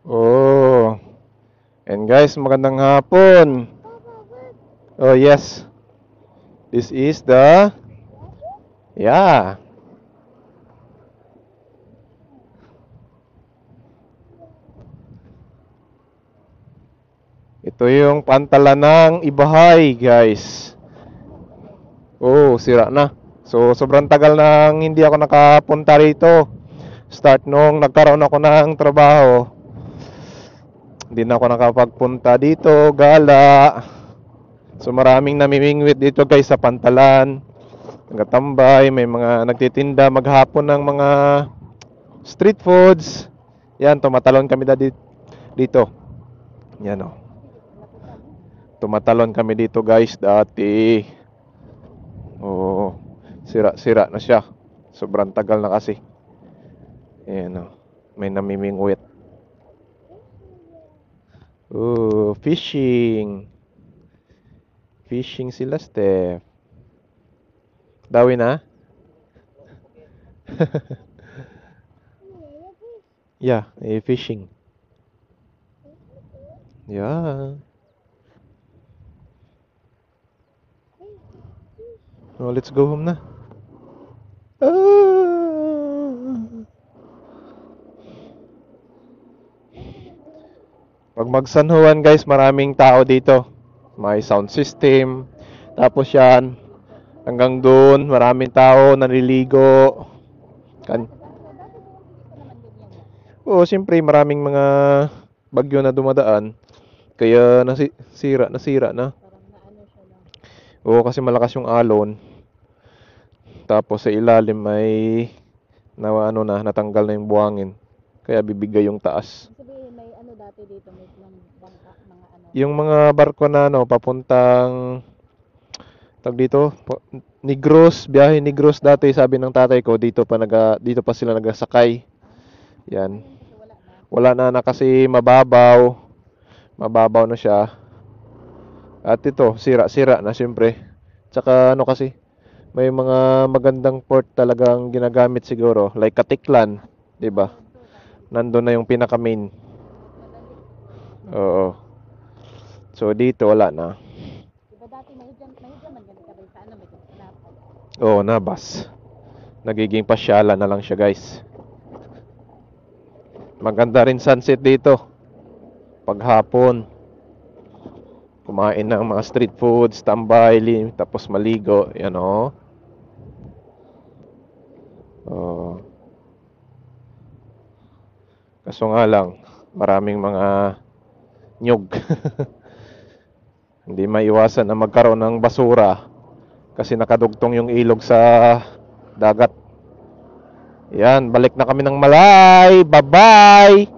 Oh. And guys, magandang hapon. Oh, yes. This is the... Yeah. Ito yung pantalan ng Ibahay, guys. Oh, sira na. So, sobrang tagal nang hindi ako nakapunta rito. Start nung nagkaroon ako ng trabaho. Hindi na ako nakapagpunta dito, gala. So, maraming namimingwit dito, guys, sa pantalan. Nagtatambay, may mga nagtitinda maghapon ng mga street foods. Yan, tumatalon kami dito. Yan, oh. Tumatalon kami dito, guys, dati. Oh, sira-sira na siya. Sobrang tagal na kasi. Ayan, oh. May namimingwit. Oh, fishing. Fishing sila, Steph. Dawi na? Yeah, fishing. Yeah. Oh, let's go home na. Pag magsanhuan, guys, maraming tao dito. May sound system. Tapos yan, hanggang doon, maraming tao naliligo. Oo, siyempre, maraming mga bagyo na dumadaan. Kaya nasira na. Oo, kasi malakas yung alon. Tapos sa ilalim may natanggal na yung buhangin. Kaya bibigay yung taas. Sabihin, may ano dati dito, may bangka, mga ano. Yung mga barko na papuntang dito, Negros, biyahe Negros dati, sabi ng tatay ko, dito pa sila nagsakay. Yan. Wala na kasi mababaw. Mababaw na siya. At ito, sira-sira na siyempre. Tsaka kasi, may mga magandang port talagang ginagamit siguro, like Katiklan, 'di ba? Nandoon na yung pinaka main. Oo. So dito wala na. Diba dati mahigyan man ganito kabay sa ano, may kinapay. Oo, nabas. Nagiging pasyalan na lang siya, guys. Maganda rin sunset dito. Paghapon. Kumain ng mga street foods, tambay, tapos maligo, yan oh. Oh. Kaso nga lang, maraming mga nyug. Hindi maiwasan na magkaroon ng basura kasi nakadugtong yung ilog sa dagat. Yan, balik na kami ng Malay. Bye-bye!